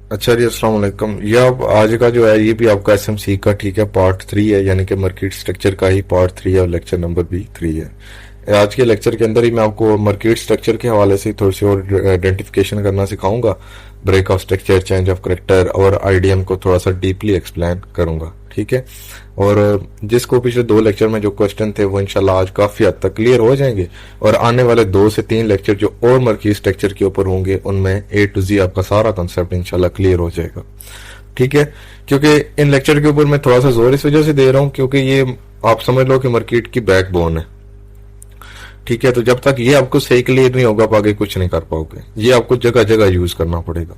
अच्छा जी, अस्सलाम वालेकुम। ये अब आज का जो है ये भी आपका एसएमसी का, ठीक है, पार्ट 3 है, यानी कि मार्केट स्ट्रक्चर का ही पार्ट 3 है और लेक्चर नंबर भी 3 है। आज के लेक्चर के अंदर ही मैं आपको मार्केट स्ट्रक्चर के हवाले से थोड़ी सी और आइडेंटिफिकेशन करना सिखाऊंगा। Break of structure, change of character और आईडीएम को थोड़ा सा डीपली एक्सप्लेन करूंगा, ठीक है। और जिसको पिछले 2 लेक्चर में जो क्वेश्चन थे वो इंशाल्लाह आज काफी हद तक क्लियर हो जाएंगे, और आने वाले 2 से 3 लेक्चर जो और मार्केट स्ट्रक्चर के ऊपर होंगे उनमें ए टू जी आपका सारा कंसेप्ट इंशाल्लाह क्लियर हो जाएगा, ठीक है। क्योंकि इन लेक्चर के ऊपर मैं थोड़ा सा जोर इस वजह से दे रहा हूं क्योंकि ये आप समझ लो कि मार्केट की बैकबोन है, ठीक है। तो जब तक ये आपको सही क्लियर नहीं होगा आप आगे कुछ नहीं कर पाओगे, ये आपको जगह जगह यूज करना पड़ेगा।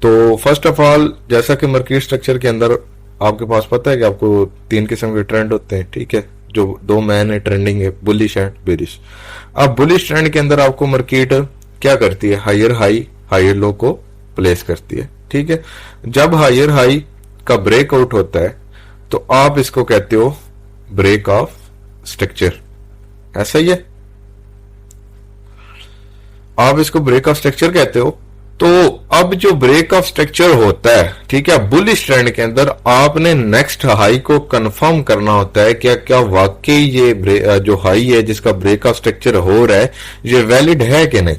तो फर्स्ट ऑफ ऑल, जैसा कि मार्केट स्ट्रक्चर के अंदर आपके पास पता है कि आपको 3 किस्म के ट्रेंड होते हैं, ठीक है। जो 2 मैन है ट्रेंडिंग है, बुलिश एंड बेरिश। अब बुलिश ट्रेंड के अंदर आपको मार्केट क्या करती है, हायर हाई हायर लो को प्लेस करती है, ठीक है। जब हायर हाई का ब्रेकआउट होता है तो आप इसको कहते हो ब्रेक ऑफ स्ट्रक्चर, ऐसा ही है, आप इसको ब्रेक ऑफ स्ट्रक्चर कहते हो। तो अब जो ब्रेक ऑफ स्ट्रक्चर होता है, ठीक है, बुलिश ट्रेंड के अंदर आपने नेक्स्ट हाई को कंफर्म करना होता है क्या क्या वाकई ये जो हाई है जिसका ब्रेक ऑफ स्ट्रक्चर हो रहा है ये वैलिड है कि नहीं,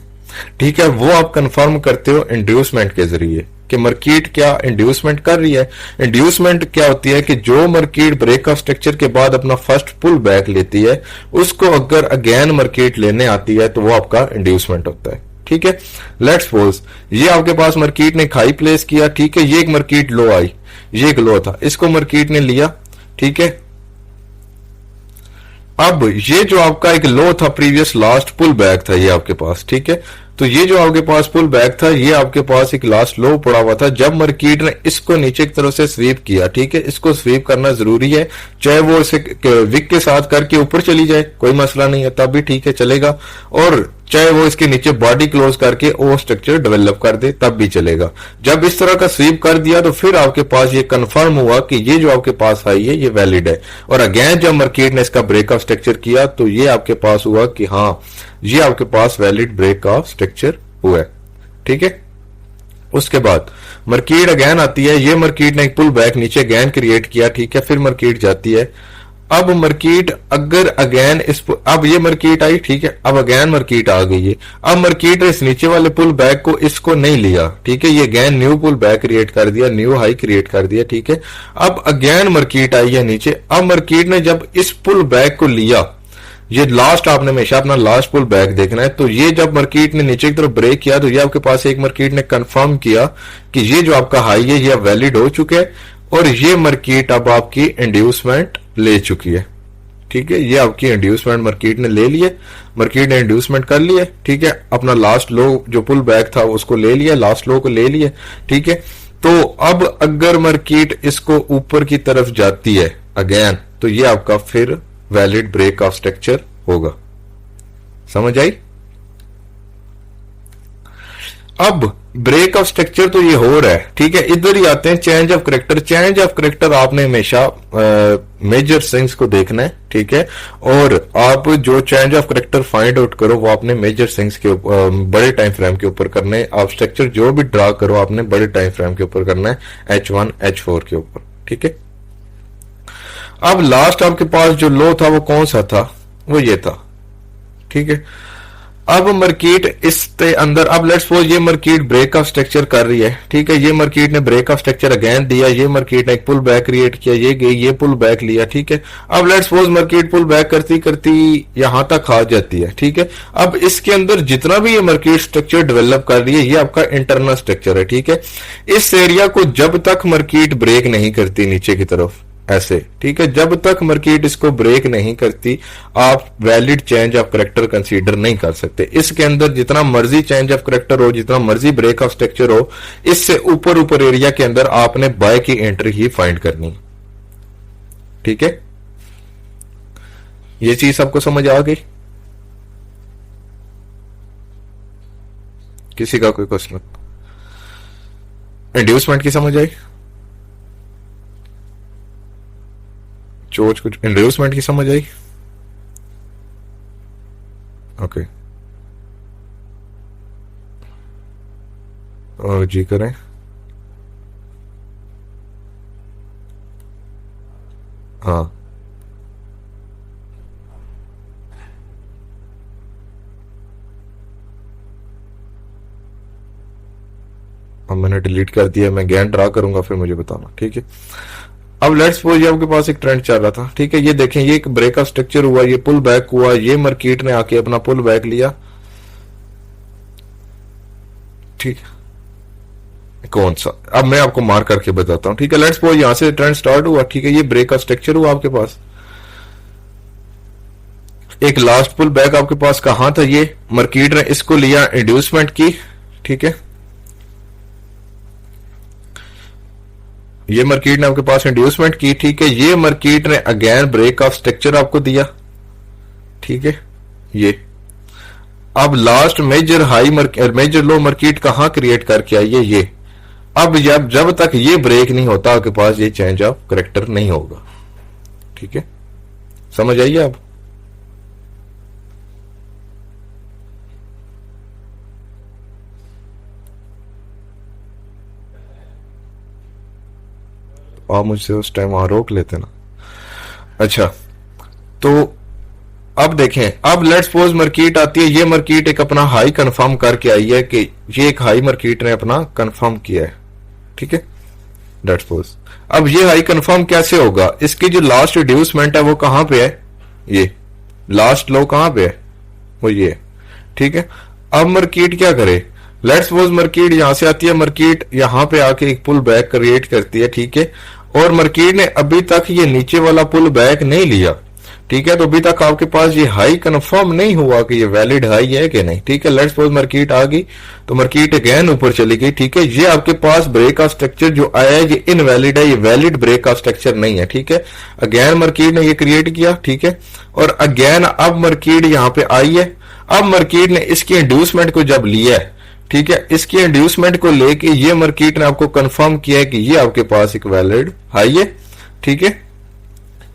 ठीक है। वो आप कंफर्म करते हो इंड्यूसमेंट के जरिए कि मार्केट क्या इंड्यूसमेंट कर रही है। इंड्यूसमेंट क्या होती है कि जो मार्केट ब्रेक ऑफ स्ट्रक्चर के बाद अपना फर्स्ट पुल बैक लेती है उसको अगर अगेन मार्केट लेने आती है तो वो आपका इंड्यूसमेंट होता है, ठीक है। लेट्स सपोज ये आपके पास मार्केट ने हाई प्लेस किया, ठीक है, ये एक मार्केट लो आई, ये एक लो था, इसको मार्केट ने लिया, ठीक है। अब ये जो आपका एक लो था प्रीवियस लास्ट पुल बैक था ये आपके पास, ठीक है। तो ये जो आपके पास पुल बैक था ये आपके पास एक लास्ट लो पड़ा हुआ था। जब मार्केट ने इसको नीचे की तरफ से स्वीप किया, ठीक है, इसको स्वीप करना जरूरी है, चाहे वो इसे विक के साथ करके ऊपर चली जाए कोई मसला नहीं है, तब भी ठीक है चलेगा, और चाहे वो इसके नीचे बॉडी क्लोज करके वो स्ट्रक्चर डेवलप कर दे तब भी चलेगा। जब इस तरह का स्वीप कर दिया तो फिर आपके पास ये कंफर्म हुआ कि ये जो आपके पास आई है ये वैलिड है, और अगेन जब मार्केट ने इसका ब्रेक ऑफ स्ट्रक्चर किया तो ये आपके पास हुआ कि हाँ ये आपके पास वैलिड ब्रेक ऑफ स्ट्रक्चर हुआ है, ठीक है। उसके बाद मार्केट अगेन आती है, ये मार्केट ने एक पुल बैक नीचे अगेन क्रिएट किया, ठीक है, फिर मार्केट जाती है। अब मार्केट अगर अगेन अब ये मार्केट आई, ठीक है, अब अगेन मार्केट आ गई है। अब मार्केट इस नीचे वाले पुल बैक को इसको नहीं लिया, ठीक है, ये again new pull back create कर दिया, न्यू हाई क्रिएट कर दिया, ठीक है। अब अगेन मार्केट आई है नीचे। अब मार्केट ने जब इस पुल बैक को लिया, ये लास्ट आपने हमेशा अपना लास्ट पुल बैक देखना है, तो ये जब मार्केट ने नीचे की तरफ ब्रेक किया तो ये आपके पास एक मार्केट ने कंफर्म किया कि ये जो आपका हाई है ये वैलिड हो चुके हैं, और ये मार्केट अब आपकी इंड्यूसमेंट ले चुकी है, ठीक है। ये आपकी इंड्यूसमेंट मार्केट ने ले लिए, मार्केट ने इंड्यूसमेंट कर लिए, ठीक है। अपना लास्ट लो जो पुल बैक था उसको ले लिया, लास्ट लो को ले लिया, ठीक है। तो अब अगर मार्केट इसको ऊपर की तरफ जाती है अगेन तो ये आपका फिर वैलिड ब्रेक ऑफ स्ट्रक्चर होगा, समझ आई। अब ब्रेक ऑफ स्ट्रक्चर तो ये हो रहा है, ठीक है। इधर ही आते हैं change of character. Change of character आपने हमेशा मेजर सिंग्स को देखना है, ठीक है, और आप जो change of character find out करो वो आपने मेजर सिंग्स के बड़े टाइम फ्रेम के ऊपर करने हैं। आप स्ट्रक्चर जो भी ड्रा करो आपने बड़े टाइम फ्रेम के ऊपर करना है, H1 H4 के ऊपर, ठीक है। अब लास्ट आपके पास जो लो था वो कौन सा था, वो ये था, ठीक है। अब मार्केट इसके अंदर, अब लेट्स सपोज ये मार्केट ब्रेक ऑफ स्ट्रक्चर कर रही है, ठीक है, ये मार्केट ने ब्रेक ऑफ स्ट्रक्चर अगेन दिया, ये मार्केट ने एक पुल बैक क्रिएट किया, ये गई, ये पुल बैक लिया, ठीक है। अब let's suppose market pull back करती करती यहां तक आ जाती है, ठीक है। अब इसके अंदर जितना भी ये मार्केट स्ट्रक्चर डेवलप कर रही है ये आपका इंटरनल स्ट्रक्चर है, ठीक है। इस एरिया को जब तक मार्केट ब्रेक नहीं करती नीचे की तरफ ऐसे, ठीक है, जब तक मार्केट इसको ब्रेक नहीं करती आप valid change of character consider नहीं कर सकते। इसके अंदर जितना मर्जी चेंज ऑफ करेक्टर हो, जितना मर्जी ब्रेक ऑफ स्ट्रक्चर हो, इससे ऊपर ऊपर एरिया के अंदर आपने बाय की एंट्री ही फाइंड करनी, ठीक है। ये चीज सबको समझ आ गई? किसी का कोई क्वेश्चन? इंड्यूसमेंट की समझ आई? चोच कुछ इंड्यूसमेंट की समझ आई? ओके, और जी करें। हाँ, अब मैंने डिलीट कर दिया, मैं गैन ड्रा करूंगा फिर मुझे बताना, ठीक है। अब लेट्स सपोज ये आपके पास एक ट्रेंड चल रहा था, ठीक है, ये देखें ये एक ब्रेक ऑफ स्ट्रक्चर हुआ, ये पुल बैक हुआ, ये मार्केट ने आके अपना पुल बैक लिया, ठीक है। कौन सा, अब मैं आपको मार्क करके बताता हूं, ठीक है। लेट्स सपोज यहां से ट्रेंड स्टार्ट हुआ, ठीक है, ये ब्रेक ऑफ स्ट्रक्चर हुआ आपके पास, एक लास्ट पुल बैक आपके पास कहां था, ये मार्केट ने इसको लिया इंड्यूसमेंट की, ठीक है, ये मार्केट ने आपके पास इंड्यूसमेंट की, ठीक है, ये मार्केट ने अगेन ब्रेक ऑफ स्ट्रक्चर आपको दिया, ठीक है, ये अब लास्ट मेजर हाई मेजर लो मार्केट कहां क्रिएट करके आई है, ये अब जब तक ये ब्रेक नहीं होता आपके पास ये चेंज ऑफ करेक्टर नहीं होगा, ठीक है, समझ आइए आप। आप मुझसे उस टाइम वहां रोक लेते ना। अच्छा, तो अब देखें, अब लेट्स सपोज मार्केट आती है, ये मार्केट एक अपना हाई कंफर्म करके आई है कि ये एक हाई मार्केट ने अपना कंफर्म किया है, ठीक है, लेट्स सपोज। अब ये हाई कंफर्म कैसे होगा, इसकी जो लास्ट रिड्यूसमेंट है वो कहां पे है, ये लास्ट लो कहां पे है, वो ये, ठीक है। अब मार्केट क्या करे, लेट्स सपोज मार्केट यहां से आती है, मार्केट यहां पे आके एक पुल बैक क्रिएट करती है, ठीक है, और मार्केट ने अभी तक ये नीचे वाला पुल बैक नहीं लिया, ठीक है, तो अभी तक आपके पास ये हाई कंफर्म नहीं हुआ कि ये वैलिड हाई है कि नहीं, ठीक है। लेट्स सपोज मार्केट आ गई तो मार्केट अगेन ऊपर चली गई, ठीक है, ये आपके पास ब्रेक ऑफ स्ट्रक्चर जो आया है ये इनवैलिड है, ये वैलिड ब्रेक ऑफ स्ट्रक्चर नहीं है, ठीक है। अगेन मार्केट ने ये क्रिएट किया, ठीक है, और अगेन अब मार्केट यहां पे आई है, अब मार्केट ने इसकी इंड्यूसमेंट को जब लिया है, ठीक है, इसकी इंड्यूसमेंट को लेके ये मार्केट ने आपको कंफर्म किया है कि ये आपके पास एक वैलिड हाई है, ठीक है,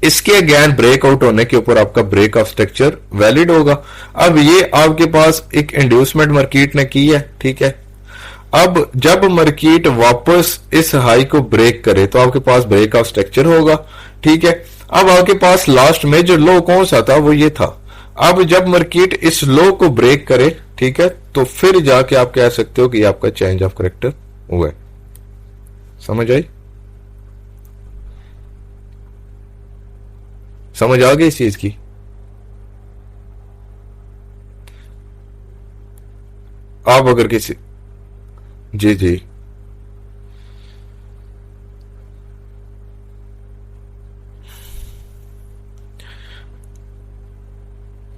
इसके अगेन ब्रेकआउट होने के ऊपर आपका ब्रेक ऑफ स्ट्रक्चर वैलिड होगा। अब ये आपके पास एक इंड्यूसमेंट मार्केट ने की है, ठीक है, अब जब मार्केट वापस इस हाई को ब्रेक करे तो आपके पास ब्रेक ऑफ स्ट्रक्चर होगा, ठीक है। अब आपके पास लास्ट में जो लो कौन सा था वो ये था, अब जब मार्केट इस लो को ब्रेक करे, ठीक है, तो फिर जाके आप कह सकते हो कि आपका चेंज ऑफ करेक्टर हुआ है, समझ आई, समझ आ गई इस चीज की। आप अगर किसी, जी जी,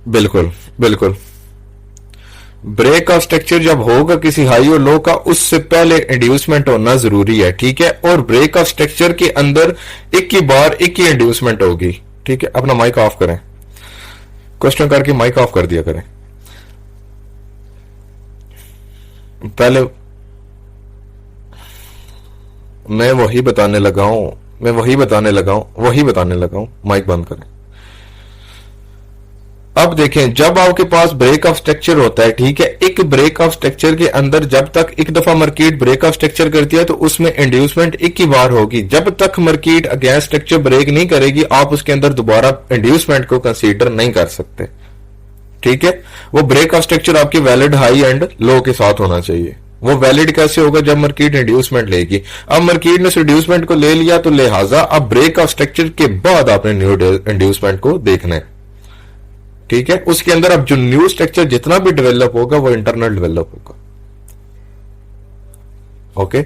बिल्कुल बिल्कुल, ब्रेक ऑफ स्ट्रक्चर जब होगा किसी हाई और लो का उससे पहले इंड्यूसमेंट होना जरूरी है, ठीक है, और ब्रेक ऑफ स्ट्रक्चर के अंदर एक ही बार एक ही इंड्यूसमेंट होगी, ठीक है। अपना माइक ऑफ करें, क्वेश्चन करके माइक ऑफ कर दिया करें, पहले मैं वही बताने लगा हूं, माइक बंद करें। अब देखें, जब आपके पास ब्रेक ऑफ स्ट्रक्चर होता है, ठीक है, एक ब्रेक ऑफ स्ट्रक्चर के अंदर जब तक एक दफा मार्केट ब्रेक ऑफ स्ट्रक्चर करती है तो उसमें इंड्यूसमेंट एक ही बार होगी, जब तक मार्केट अगेंस्ट स्ट्रक्चर ब्रेक नहीं करेगी आप उसके अंदर दोबारा इंड्यूसमेंट को कंसीडर नहीं कर सकते, ठीक है। वो ब्रेक ऑफ स्ट्रक्चर आपकी वैलिड हाई एंड लो के साथ होना चाहिए। वो वैलिड कैसे होगा, जब मार्केट इंड्यूसमेंट लेगी। अब मार्केट ने उस इंड्यूसमेंट को ले लिया तो लिहाजा अब ब्रेक ऑफ स्ट्रक्चर के बाद आपने न्यू इंड्यूसमेंट को देखना है, ठीक है। उसके अंदर अब जो न्यू स्ट्रक्चर जितना भी डेवलप होगा वो इंटरनल डेवलप होगा, ओके।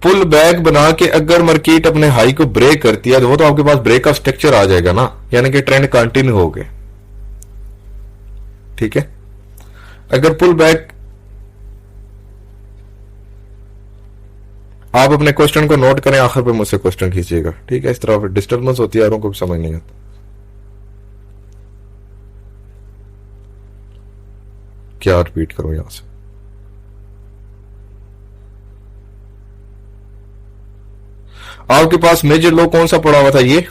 पुल बैक बना के अगर मार्केट अपने हाई को ब्रेक करती है तो वो तो आपके पास ब्रेक ऑफ स्ट्रक्चर आ जाएगा ना, यानी कि ट्रेंड कंटिन्यू हो गए, ठीक है। अगर पुल बैक, आप अपने क्वेश्चन को नोट करें, आखिर पे मुझसे क्वेश्चन खींचिएगा, ठीक है, इस तरह फिर डिस्टर्बेंस होती है, यारों को भी समझ नहीं आता क्या रिपीट करूं यहां से। आपके पास मेजर लो कौन सा पड़ा हुआ था, ये,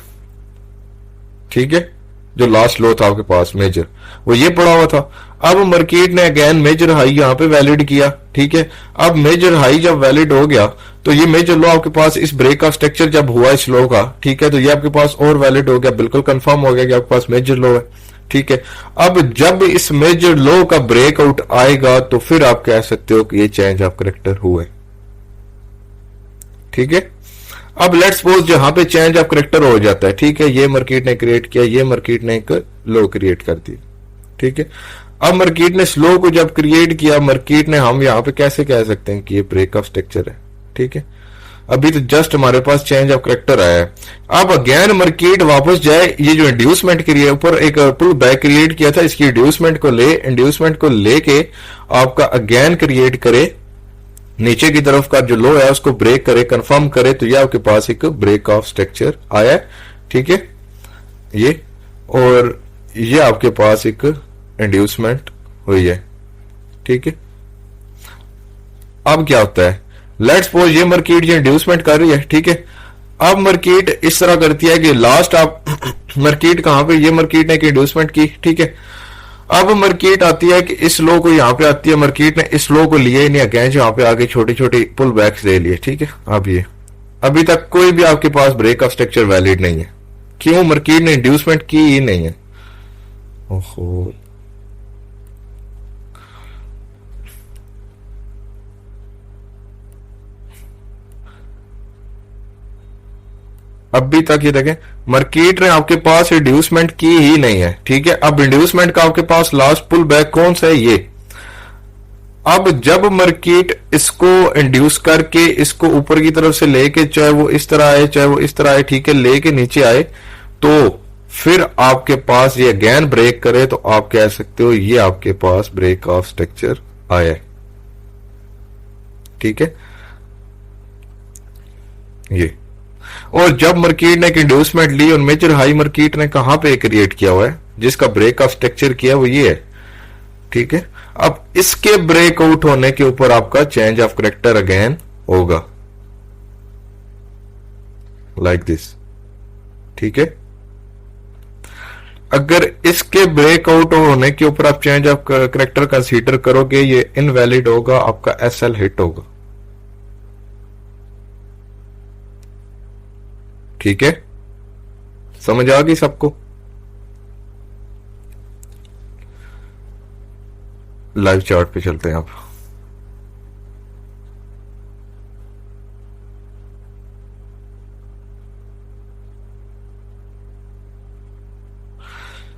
ठीक है, जो लास्ट लो था आपके पास मेजर, वो ये पड़ा हुआ था। अब मार्केट ने अगेन मेजर हाई यहाँ पे वैलिड किया, ठीक है। अब मेजर हाई जब वैलिड हो गया तो ये मेजर लो आपके पास इस ब्रेक का स्ट्रक्चर जब हुआ इस लो का, ठीक है, तो ये आपके पास और वैलिड हो गया, बिल्कुल कंफर्म हो गया कि आपके पास मेजर लो है, ठीक है। अब जब इस मेजर लो का ब्रेकआउट आएगा तो फिर आप कह सकते हो कि ये चेंज ऑफ करैक्टर हुआ है, ठीक है। अब लेट्स सपोज जहां पे चेंज ऑफ करैक्टर हो जाता है, ठीक है, ये मार्केट ने क्रिएट किया, ये मार्केट ने एक लो क्रिएट कर दी, ठीक है। अब मार्केट ने स्लो को जब क्रिएट किया, मार्केट ने, हम यहां पे कैसे कह सकते हैं कि ये ब्रेक ऑफ स्ट्रक्चर है, ठीक है। अभी तो जस्ट हमारे पास चेंज ऑफ करैक्टर आया है। अब अगेन मार्केट वापस जाए, ये जो इंड्यूसमेंट के ऊपर एक पुल बैक क्रिएट किया था, इसकी इंड्यूसमेंट को लेके आपका अगेन क्रिएट करे, नीचे की तरफ का जो लो है उसको ब्रेक करे, कंफर्म करे, तो ये आपके पास एक ब्रेक ऑफ स्ट्रक्चर आया है, ठीक है, ये। और ये आपके पास एक इंड्यूसमेंट हुई है, ठीक है। अब क्या होता है, लेट्स सपोज ये मार्केट ये इंड्यूसमेंट कर रही है, ठीक है। अब मार्केट इस तरह करती है कि लास्ट आप मार्केट कहां पे, ये मार्केट ने एक इंड्यूसमेंट की, ठीक है। अब मार्केट आती है कि इस लो को यहां पे आती है, मार्केट ने इस लो को लिया ही नहीं, अगेन यहां पे आगे छोटी छोटी पुल बैक्स ले लिए, ठीक है। अब ये अभी तक कोई भी आपके पास ब्रेक ऑफ स्ट्रक्चर वैलिड नहीं है, क्यों, मार्केट ने इंड्यूसमेंट की ही नहीं है। ओहो, अभी तक ये देखें मार्केट ने आपके पास इंड्यूसमेंट की ही नहीं है, ठीक है। अब इंड्यूसमेंट का आपके पास लास्ट पुल बैक कौन सा है, ये। अब जब मार्केट इसको इंड्यूस करके इसको ऊपर की तरफ से लेके, चाहे वो इस तरह आए चाहे वो इस तरह आए, ठीक है, लेके नीचे आए, तो फिर आपके पास ये अगेन ब्रेक करे, तो आप कह सकते हो ये आपके पास ब्रेक ऑफ स्ट्रक्चर आया है, ठीक है, ये। और जब मार्केट ने एक इंड्यूसमेंट ली और मेजर हाई मार्केट ने कहां पे क्रिएट किया हुआ है, जिसका ब्रेक ऑफ स्ट्रक्चर किया वो ये है, ठीक है। अब इसके ब्रेकआउट होने के ऊपर आपका चेंज ऑफ करैक्टर अगेन होगा, लाइक दिस, ठीक है। अगर इसके ब्रेकआउट होने के ऊपर आप चेंज ऑफ करैक्टर कंसीडर करोगे, ये इनवैलिड होगा, आपका एसएल हिट होगा, ठीक है। समझ आ गई सबको। लाइव चार्ट पे चलते हैं आप।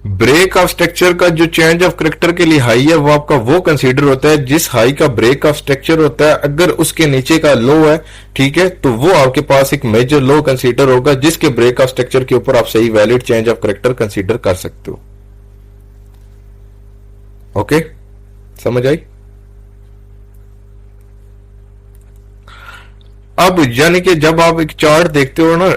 ब्रेक ऑफ स्ट्रक्चर का जो चेंज ऑफ करैक्टर के लिए हाई है वो आपका वो कंसीडर होता है जिस हाई का ब्रेक ऑफ स्ट्रक्चर होता है, अगर उसके नीचे का लो है, ठीक है, तो वो आपके पास एक मेजर लो कंसीडर होगा, जिसके ब्रेक ऑफ स्ट्रक्चर के ऊपर आप सही valid change of character consider कर सकते हो। ओके, समझ आई। अब यानी कि जब आप एक चार्ट देखते हो ना,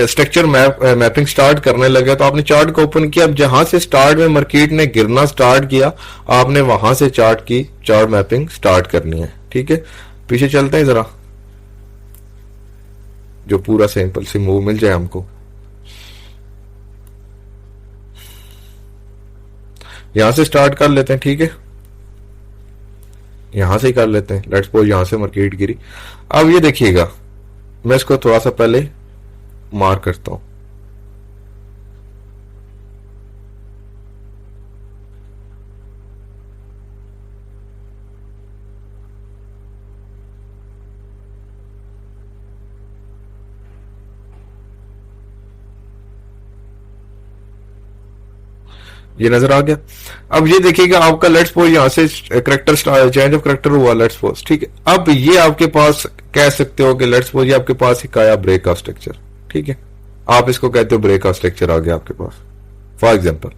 स्ट्रक्चर मैपिंग स्टार्ट करने लगे, तो आपने चार्ट को ओपन किया, अब जहां से स्टार्ट में मार्केट ने गिरना स्टार्ट किया, आपने वहां से चार्ट मैपिंग स्टार्ट करनी है, ठीक है। पीछे चलते हैं जरा, जो पूरा सिंपल सी मूव मिल जाए हमको। यहां से स्टार्ट कर लेते हैं, ठीक है, यहां से ही कर लेते हैं। लेट्स सपोज यहां से मार्केट गिरी। अब ये देखिएगा, मैं इसको थोड़ा सा पहले मार्क करता हूं। ये नजर आ गया। अब ये देखिएगा आपका लेट्स सपोज यहां से करैक्टर चेंज ऑफ करैक्टर हुआ, लेट्स सपोज, ठीक है। अब ये आपके पास कह सकते हो कि लेट्स सपोज ये आपके पास एक आया ब्रेक ऑफ स्ट्रक्चर, ठीक है, आप इसको कहते हो ब्रेक ऑफ स्ट्रक्चर आ गया आपके पास, फॉर एग्जांपल।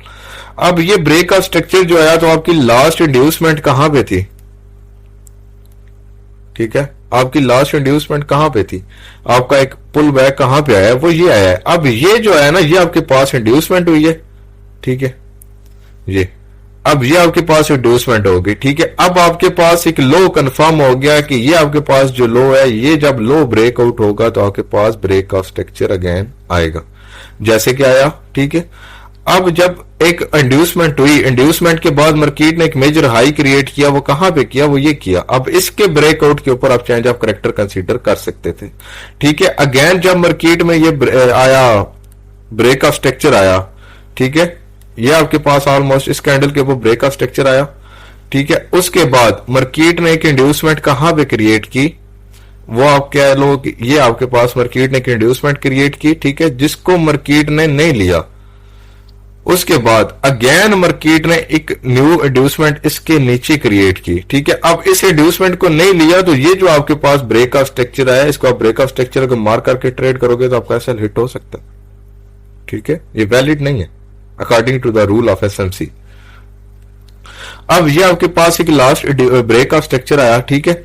अब ये ब्रेक ऑफ स्ट्रक्चर जो आया, तो आपकी लास्ट इंड्यूसमेंट कहां पे थी, ठीक है, आपकी लास्ट इंड्यूसमेंट कहां पे थी, आपका एक पुल बैक कहां पे आया, वो ये आया है। अब ये जो है ना, ये आपके पास इंड्यूसमेंट हुई है, ठीक है, ये अब ये आपके पास इंड्यूसमेंट होगी, ठीक है। अब आपके पास एक लो कंफर्म हो गया कि ये आपके पास जो लो है, ये जब लो ब्रेकआउट होगा तो आपके पास ब्रेक ऑफ स्ट्रक्चर अगेन आएगा, जैसे कि आया, ठीक है। अब जब एक इंड्यूसमेंट हुई, इंड्यूसमेंट के बाद मार्केट ने एक मेजर हाई क्रिएट किया, वो कहां पे किया, वो ये किया। अब इसके ब्रेकआउट के ऊपर आप चेंज ऑफ करेक्टर कंसीडर कर सकते थे, ठीक है। अगेन जब मार्केट में ये आया, ब्रेक ऑफ स्ट्रक्चर आया, ठीक है, ये आपके पास ऑलमोस्ट इस कैंडल के ऊपर ब्रेक ऑफ स्ट्रक्चर आया, ठीक है। उसके बाद मार्केट ने एक इंड्यूसमेंट कहां पे क्रिएट की, वो आप कह लो कि ये आपके पास मार्केट ने एक इंड्यूसमेंट क्रिएट की, ठीक है, जिसको मार्केट ने नहीं लिया। उसके बाद अगेन मार्केट ने एक न्यू इंड्यूसमेंट इसके नीचे क्रिएट की, ठीक है। अब इस इंड्यूसमेंट को नहीं लिया तो ये जो आपके पास ब्रेक ऑफ स्ट्रक्चर आया, इसको आप ब्रेक ऑफ स्ट्रक्चर को मार्क करके ट्रेड करोगे तो आपका एसएल हिट हो सकता है, ठीक है। ये वैलिड नहीं है according to the rule of SMC. अब ये आपके पास एक लास्ट ब्रेक ऑफ स्ट्रक्चर आया, ठीक है।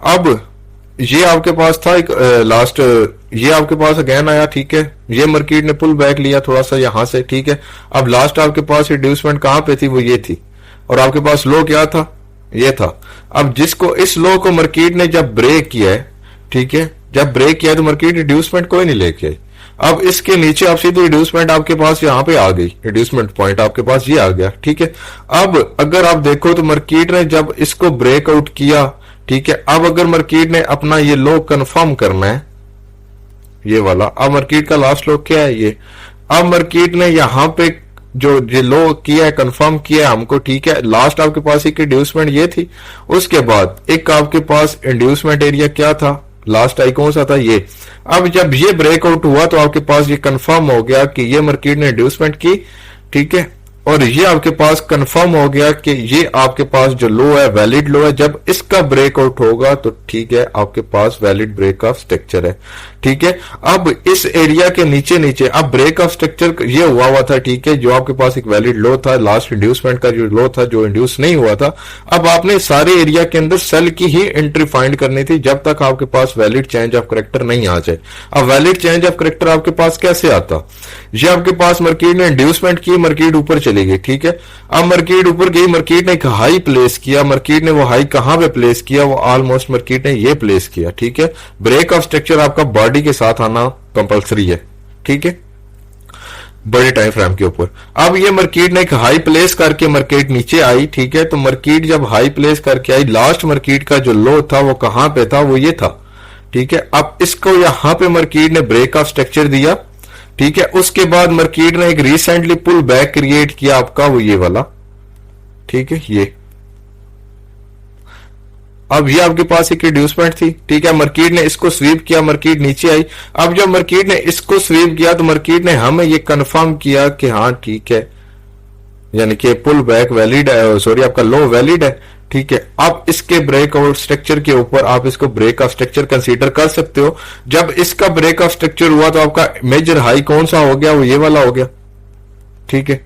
अब ये आपके पास था एक लास्ट, ये आपके पास अगेन आया, ठीक है। ये मार्केट ने पुल बैक लिया थोड़ा सा यहां से, ठीक है। अब लास्ट आपके पास रिड्यूसमेंट कहां पे थी, वो ये थी, और आपके पास लो क्या था, ये था। अब जिसको इस लो को मार्केट ने जब ब्रेक किया है, ठीक है, जब ब्रेक किया तो मार्केट रिड्यूसमेंट कोई नहीं लेके आई। अब इसके नीचे आप सीधे रिड्यूसमेंट आपके पास यहां पे आ गई, रिड्यूसमेंट पॉइंट आपके पास ये आ गया, ठीक है। अब अगर आप देखो तो मार्केट ने जब इसको ब्रेकआउट किया, ठीक है, अब अगर मार्केट ने अपना ये लो कंफर्म करना है, ये वाला, अब मार्केट का लास्ट लो क्या है, ये। अब मार्केट ने यहां पे जो ये लो किया है, कंफर्म किया है हमको, ठीक है। लास्ट आपके पास एक इंड्यूसमेंट ये थी, उसके बाद एक आपके पास इंड्यूसमेंट एरिया क्या था, लास्ट आई कौन सा था, ये। अब जब ये ब्रेकआउट हुआ तो आपके पास ये कंफर्म हो गया कि ये मार्केट ने इंड्यूसमेंट की, ठीक है, और ये आपके पास कंफर्म हो गया कि ये आपके पास जो लो है वैलिड लो है। जब इसका ब्रेकआउट होगा तो ठीक है, आपके पास वैलिड ब्रेक ऑफ स्ट्रक्चर है, ठीक है। अब इस एरिया के नीचे नीचे अब ब्रेक ऑफ स्ट्रक्चर ये हुआ था, ठीक है, जो आपके पास एक वैलिड लो था, लास्ट इंड्यूसमेंट का जो लो था, जो इंड्यूस नहीं हुआ था। अब आपने सारे एरिया के अंदर सेल की ही एंट्री फाइंड करनी थी जब तक आपके पास वैलिड चेंज ऑफ करेक्टर नहीं आ जाए। अब वैलिड चेंज ऑफ करेक्टर आपके पास कैसे आता, ये आपके पास मार्केट ने इंड्यूसमेंट की, मार्केट ऊपर चली गई, ठीक है। अब मार्केट ऊपर गई, मार्केट ने एक हाई प्लेस किया, मार्केट ने वो हाई कहां पे प्लेस किया, वो ऑलमोस्ट मार्केट ने ये प्लेस किया, ठीक है। ब्रेक ऑफ स्ट्रक्चर आपका बॉडी के साथ आना कंपलसरी है, ठीक है, बड़े टाइम फ्रेम के ऊपर। अब ये मार्केट ने एक हाई प्लेस करके मार्केट नीचे आई, ठीक है। तो मार्केट जब हाई प्लेस करके आई, लास्ट मार्केट का जो लो था वो कहां पे था, वो ये था, ठीक है। अब इसको यहां पे मार्केट ने ब्रेक ऑफ स्ट्रक्चर दिया, ठीक है। उसके बाद मार्केट ने एक रिसेंटली पुल बैक क्रिएट किया आपका, वो ये वाला, ठीक है, ये। अब ये आपके पास एक रिड्यूसमेंट थी, ठीक है, मार्केट ने इसको स्वीप किया, मार्केट नीचे आई। अब जब मार्केट ने इसको स्वीप किया तो मार्केट ने हमें ये कंफर्म किया कि हाँ ठीक है, यानी कि पुल बैक वैलिड है, सॉरी आपका लो वैलिड है, ठीक है। अब इसके ब्रेकआउट स्ट्रक्चर के ऊपर आप इसको ब्रेक ऑफ स्ट्रक्चर कंसीडर कर सकते हो। जब इसका ब्रेक ऑफ स्ट्रक्चर हुआ तो आपका मेजर हाई कौन सा हो गया, वो ये वाला हो गया, ठीक है।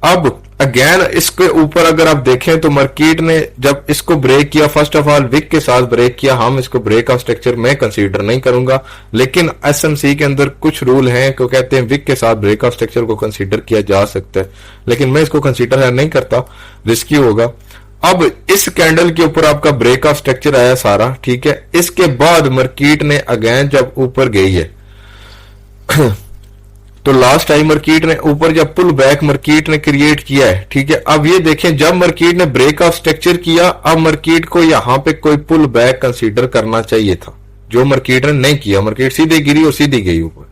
अब अगेन इसके ऊपर अगर आप देखें तो मार्केट ने जब इसको ब्रेक किया, फर्स्ट ऑफ ऑल विक के साथ ब्रेक किया, हम इसको ब्रेक ऑफ स्ट्रक्चर में कंसीडर नहीं करूंगा, लेकिन एसएमसी के अंदर कुछ रूल हैं कि कहते हैं विक के साथ ब्रेक ऑफ स्ट्रक्चर को कंसीडर किया जा सकता है, लेकिन मैं इसको कंसीडर नहीं करता, रिस्की होगा। अब इस कैंडल के ऊपर आपका ब्रेक ऑफ स्ट्रक्चर आया सारा, ठीक है। इसके बाद मार्केट ने अगेन जब ऊपर गई है तो लास्ट टाइम मार्केट ने ऊपर जब पुल बैक मार्केट ने क्रिएट किया है, ठीक है। अब ये देखें जब मार्केट ने ब्रेक ऑफ स्ट्रक्चर किया, अब मार्केट को यहां पे कोई पुल बैक कंसीडर करना चाहिए था, जो मार्केट ने नहीं किया। मार्केट सीधे गिरी और सीधी गई ऊपर,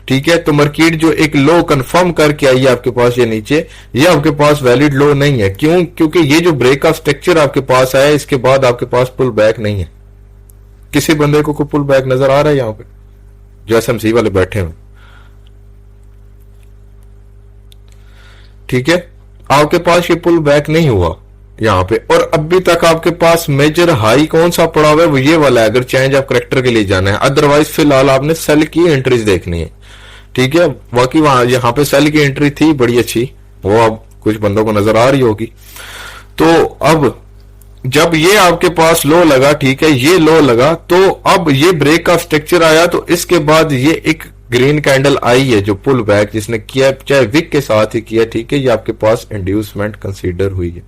ठीक है। तो मार्केट जो एक लो कंफर्म करके आई है आपके पास ये नीचे, ये आपके पास वैलिड लो नहीं है। क्यों? क्योंकि ये जो ब्रेक ऑफ स्ट्रक्चर आपके पास आया, इसके बाद आपके पास पुल बैक नहीं है। किसी बंदे को कोई पुल बैक नजर आ रहा है यहां पे, जो एसएमसी वाले बैठे हुए, ठीक है। आपके पास ये पुल बैक नहीं हुआ यहां पे, और अभी तक आपके पास मेजर हाई कौन सा पड़ा हुआ है, वो ये वाला है, अगर चेंज ऑफ करेक्टर के लिए जाना है। अदरवाइज फिलहाल आपने सेल की एंट्रीज देखनी है, ठीक है। बाकी वहां यहां पे सेल की एंट्री थी बड़ी अच्छी, वो अब कुछ बंदों को नजर आ रही होगी। तो अब जब ये आपके पास लो लगा, ठीक है, ये लो लगा, तो अब ये ब्रेक ऑफ स्ट्रक्चर आया, तो इसके बाद ये एक ग्रीन कैंडल आई है जो पुल बैक जिसने किया, चाहे विक के साथ ही किया, ठीक है। ये आपके पास इंड्यूसमेंट कंसीडर हुई है,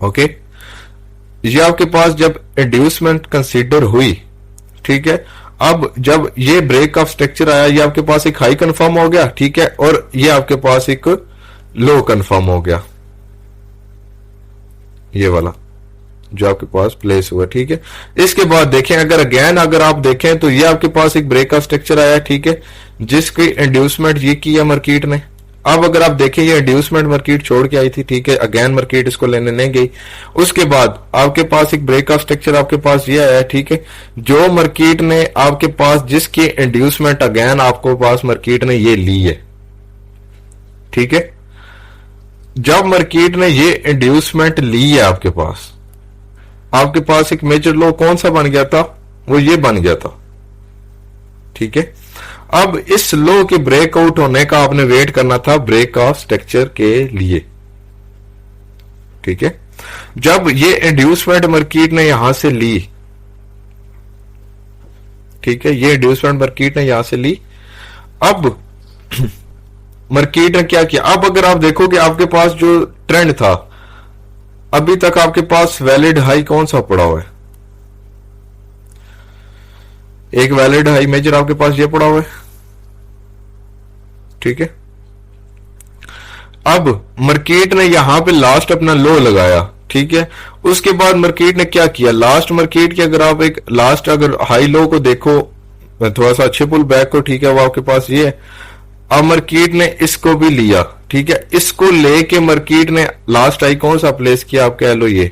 ओके। ये आपके पास जब इंड्यूसमेंट कंसीडर हुई, ठीक है। अब जब ये ब्रेक ऑफ स्ट्रक्चर आया, ये आपके पास एक हाई कंफर्म हो गया, ठीक है, और ये आपके पास एक लो कंफर्म हो गया, ये वाला जो आपके पास प्लेस हुआ, ठीक है। इसके बाद देखें, अगर अगेन अगर आप देखें तो ये आपके पास एक ब्रेक ऑफ स्ट्रक्चर आया, ठीक है, जिसकी इंड्यूसमेंट ये किया मार्केट ने। अब अगर आप देखें ये इंड्यूसमेंट मार्केट छोड़ के आई थी, ठीक है, अगेन मार्केट इसको लेने नहीं गई। उसके बाद आपके पास एक ब्रेक ऑफ स्ट्रक्चर आपके पास ये आया, ठीक है, जो मार्केट ने आपके पास जिसकी इंड्यूसमेंट अगेन आपको पास मार्केट ने ये ली है, ठीक है। जब मार्केट ने ये इंड्यूसमेंट ली है आपके पास एक मेजर लो कौन सा बन गया था, वो ये बन गया था, ठीक है। अब इस लो के ब्रेकआउट होने का आपने वेट करना था ब्रेक ऑफ स्ट्रक्चर के लिए, ठीक है। जब ये इंड्यूसमेंट मार्केट ने यहां से ली, ठीक है, ये इंड्यूसमेंट मार्केट ने यहां से ली, अब मार्केट ने क्या किया, अब अगर आप देखोगे आपके पास जो ट्रेंड था, अभी तक आपके पास वैलिड हाई कौन सा पड़ा हुआ है, एक वैलिड हाई मेजर आपके पास ये पड़ा हुआ है, ठीक है। अब मार्केट ने यहां पे लास्ट अपना लो लगाया, ठीक है। उसके बाद मार्केट ने क्या किया, लास्ट मार्केट की अगर आप एक लास्ट अगर हाई लो को देखो, थोड़ा सा अच्छे पुल बैक को, ठीक है, वो आपके पास ये है। अब मार्केट ने इसको भी लिया, ठीक है, इसको लेके मार्केट ने लास्ट हाई कौन सा प्लेस किया, आप कह लो ये।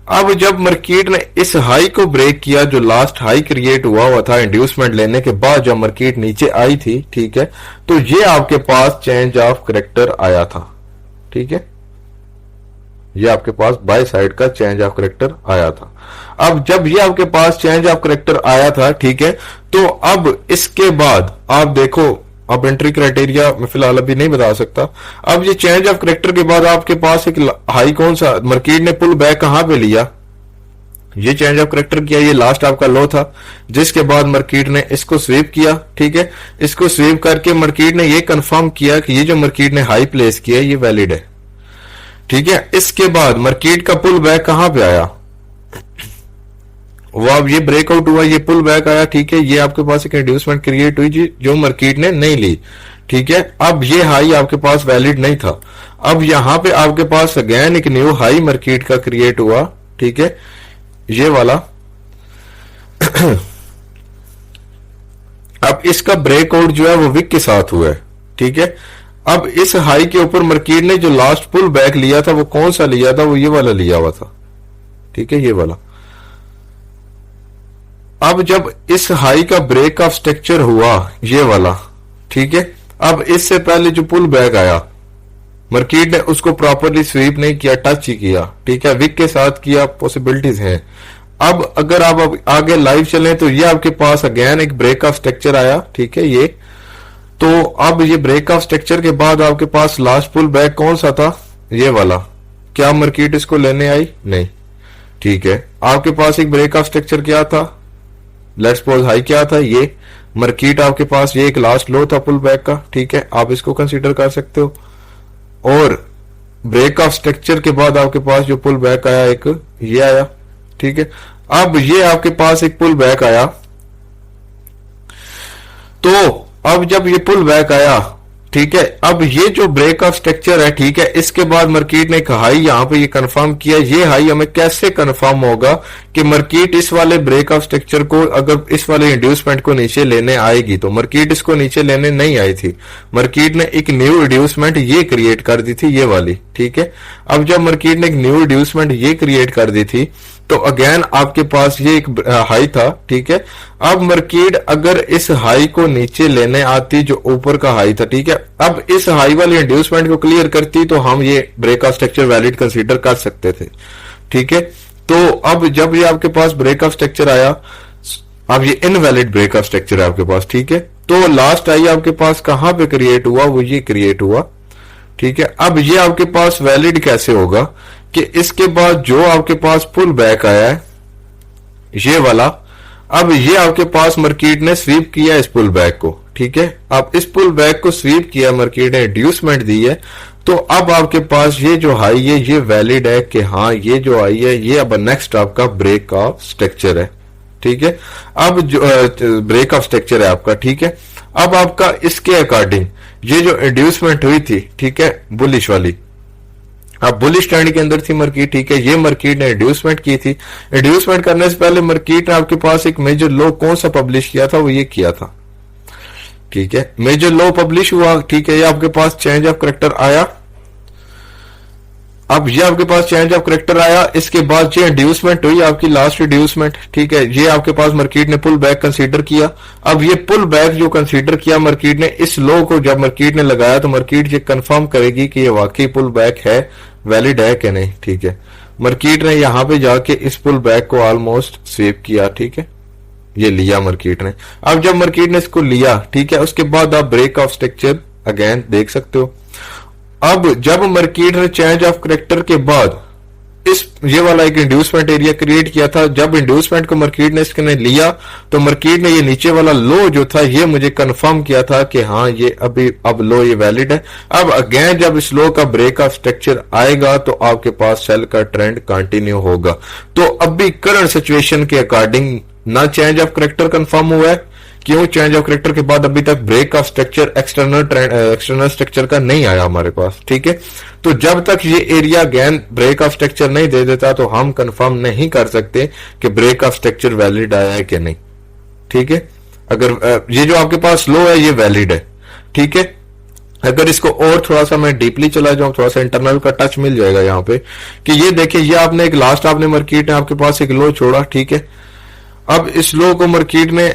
अब जब मार्केट ने इस हाई को ब्रेक किया, जो लास्ट हाई क्रिएट हुआ था इंड्यूसमेंट लेने के बाद, जब मार्केट नीचे आई थी, ठीक है, तो ये आपके पास चेंज ऑफ करेक्टर आया था, ठीक है, ये आपके पास बाय साइड का चेंज ऑफ करेक्टर आया था। अब जब ये आपके पास चेंज ऑफ करेक्टर आया था, ठीक है, तो अब इसके बाद आप देखो, अब एंट्री क्राइटेरिया मैं फिलहाल अभी नहीं बता सकता। अब ये चेंज ऑफ करेक्टर के बाद आपके पास एक हाई कौन सा, मार्केट ने पुल बैक कहां पे लिया, ये चेंज ऑफ करेक्टर किया, ये लास्ट आपका लो था, जिसके बाद मार्केट ने इसको स्वीप किया, ठीक है। इसको स्वीप करके मार्केट ने ये कंफर्म किया कि ये जो मार्केट ने हाई प्लेस किया ये वैलिड है, ठीक है। इसके बाद मार्केट का पुल बैक कहां पे आया, वो अब ये ब्रेकआउट हुआ, ये पुल बैक आया, ठीक है, ये आपके पास एक इंड्यूसमेंट क्रिएट हुई जो मार्केट ने नहीं ली, ठीक है। अब ये हाई आपके पास वैलिड नहीं था, अब यहां पे आपके पास अगेन एक न्यू हाई मार्केट का क्रिएट हुआ, ठीक है, ये वाला। अब इसका ब्रेकआउट जो है वो विक के साथ हुआ है, ठीक है। अब इस हाई के ऊपर मार्केट ने जो लास्ट पुल बैक लिया था वो कौन सा लिया था, वो ये वाला लिया हुआ था, ठीक है, ये वाला। अब जब इस हाई का ब्रेक ऑफ स्ट्रक्चर हुआ, ये वाला, ठीक है, अब इससे पहले जो पुल बैक आया मार्केट ने उसको प्रॉपरली स्वीप नहीं किया, टच ही किया, ठीक है, विक के साथ किया, पॉसिबिलिटीज हैं। अब अगर आप अब आगे लाइव चलें तो ये आपके पास अगेन एक ब्रेक ऑफ स्ट्रक्चर आया, ठीक है, ये तो अब ये ब्रेक ऑफ स्ट्रक्चर के बाद आपके पास लास्ट पुल बैक कौन सा था, ये वाला। क्या मार्केट इसको लेने आई, नहीं, ठीक है। आपके पास एक ब्रेक ऑफ स्ट्रक्चर क्या था, लेट्स सपोज हाई क्या था, ये मार्केट आपके पास ये एक लास्ट लो था पुल बैक का, ठीक है, आप इसको कंसीडर कर सकते हो। और ब्रेक ऑफ स्ट्रक्चर के बाद आपके पास जो पुल बैक आया एक ये आया, ठीक है। अब ये आपके पास एक पुल बैक आया, तो अब जब ये पुल बैक आया, ठीक है, अब ये जो ब्रेक ऑफ स्ट्रक्चर है, ठीक है, इसके बाद मार्केट ने एक हाई यहां पे ये कंफर्म किया। ये हाई हमें कैसे कंफर्म होगा कि मार्केट इस वाले ब्रेक ऑफ स्ट्रक्चर को, अगर इस वाले इंड्यूसमेंट को नीचे लेने आएगी, तो मार्केट इसको नीचे लेने नहीं आई थी, मार्केट ने एक न्यू इंड्यूसमेंट ये क्रिएट कर दी थी, ये वाली, ठीक है। अब जब मार्केट ने एक न्यू इंड्यूसमेंट ये क्रिएट कर दी थी, तो अगेन आपके पास ये एक हाई था, ठीक है। अब मार्केट अगर इस हाई को नीचे लेने आती, जो ऊपर का हाई था, ठीक है, अब इस हाई वाले इंड्यूसमेंट को क्लियर करती, तो हम ये break of structure valid consider कर सकते थे, ठीक है। तो अब जब ये आपके पास ब्रेक ऑफ स्ट्रक्चर आया, अब ये इनवैलिड ब्रेक ऑफ स्ट्रक्चर है आपके पास, ठीक है। तो लास्ट हाई आपके पास कहां पे क्रिएट हुआ, वो ये क्रिएट हुआ, ठीक है। अब ये आपके पास वैलिड कैसे होगा कि इसके बाद जो आपके पास पुल बैक आया है, ये वाला, अब ये आपके पास मार्केट ने स्वीप किया इस पुल बैक को, ठीक है। अब इस पुल बैक को स्वीप किया, मार्केट ने इंड्यूसमेंट दी है, तो अब आपके पास ये जो हाई है ये वैलिड है कि हाँ ये जो आई है ये अब नेक्स्ट आपका ब्रेक ऑफ स्ट्रक्चर है, ठीक है। अब जो ब्रेक ऑफ स्ट्रक्चर है आपका, ठीक है। अब आपका इसके अकॉर्डिंग ये जो इंड्यूसमेंट हुई थी, ठीक है, बुलिश वाली, अब बुलिश ट्रेंड के अंदर थी मार्केट, ठीक है। ये मार्केट ने इंड्यूसमेंट की थी। इंड्यूसमेंट करने से पहले मार्केट ने आपके पास एक मेजर लो कौन सा पब्लिश किया था, वो ये किया था, ठीक है। मेजर लो पब्लिश हुआ, ठीक है। ये आपके पास चेंज ऑफ करेक्टर आया। अब ये आपके पास चेंज ऑफ करेक्टर आया, इसके बाद ये इंड्यूसमेंट हुई आपकी, लास्ट इंड्यूसमेंट, ठीक है। ये आपके पास मार्केट ने पुल बैक कंसीडर किया। अब ये पुल बैक जो कंसीडर किया मार्केट ने, इस लो को जब मार्केट ने लगाया तो मार्केट ये कंफर्म करेगी कि ये वाकई पुल बैक है, वैलिड है कि नहीं, ठीक है। मार्केट ने यहां पे जाके इस पुल बैक को ऑलमोस्ट स्वीप किया, ठीक है। ये लिया मार्केट ने। अब जब मार्केट ने इसको लिया, ठीक है, उसके बाद आप ब्रेक ऑफ स्ट्रक्चर अगेन देख सकते हो। अब जब मार्केट ने चेंज ऑफ करेक्टर के बाद इस ये वाला एक इंड्यूसमेंट एरिया क्रिएट किया था, जब इंड्यूसमेंट को मार्केट ने इसने लिया तो मार्केट ने ये नीचे वाला लो जो था ये मुझे कंफर्म किया था कि हाँ ये अभी अब लो ये वैलिड है। अब अगेन जब इस लो का ब्रेक ऑफ स्ट्रक्चर आएगा तो आपके पास सेल का ट्रेंड कंटिन्यू होगा। तो अभी करंट सिचुएशन के अकॉर्डिंग ना चेंज ऑफ करेक्टर कंफर्म हुआ है, क्यों चेंज ऑफ करेक्टर के बाद अभी तक break of structure external structure का नहीं आया हमारे पास, ठीक है। तो जब तक ये area again break of structure नहीं दे देता तो हम कंफर्म नहीं कर सकते कि ब्रेक ऑफ स्ट्रक्चर वैलिड आया है कि नहीं, ठीक है। अगर ये जो आपके पास लो है ये वैलिड है, ठीक है। अगर इसको और थोड़ा सा मैं डीपली चला जाऊं, थोड़ा सा इंटरनल का टच मिल जाएगा यहाँ पे कि ये देखिए, ये आपने एक लास्ट आपने मार्केट ने आपके पास एक लो छोड़ा, ठीक है। अब इस लो को मार्केट ने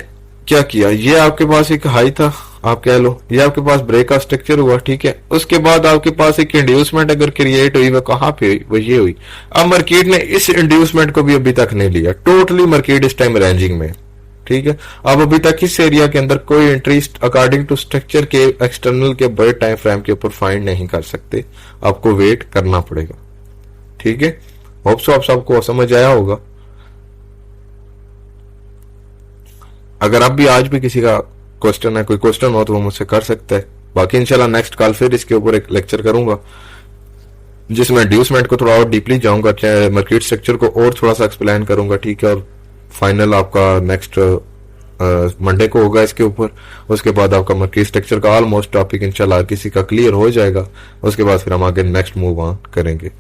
क्या किया, ये आपके पास एक हाई था, आप कह लो ये आपके पास ब्रेक ऑफ स्ट्रक्चर हुआ, ठीक है। उसके बाद आपके पास एक इंड्यूसमेंट अगर क्रिएट हुई, वो कहां पे हुई, वो ये हुई। अब मार्केट ने इस इंड्यूसमेंट को भी अभी तक नहीं लिया, टोटली मार्केट इस टाइम रेंजिंग में, ठीक है। अब अभी तक इस एरिया के अंदर कोई एंट्री अकॉर्डिंग टू स्ट्रक्चर के एक्सटर्नल के बड़े टाइम फ्रेम के ऊपर फाइंड नहीं कर सकते, आपको वेट करना पड़ेगा, ठीक है। होप सो आप सबको समझ आया होगा। अगर अब भी आज भी किसी का क्वेश्चन है, कोई क्वेश्चन हो तो वो मुझसे कर सकता है। बाकी इंशाल्लाह नेक्स्ट कल फिर इसके ऊपर एक लेक्चर करूंगा जिसमें इंड्यूसमेंट को थोड़ा और डीपली जाऊंगा, मार्केट स्ट्रक्चर को और थोड़ा सा एक्सप्लेन करूंगा, ठीक है। और फाइनल आपका नेक्स्ट मंडे को होगा इसके ऊपर। उसके बाद आपका मार्केट स्ट्रक्चर का ऑलमोस्ट टॉपिक इंशाल्लाह किसी का क्लियर हो जाएगा। उसके बाद फिर हम आगे नेक्स्ट मूव ऑन करेंगे।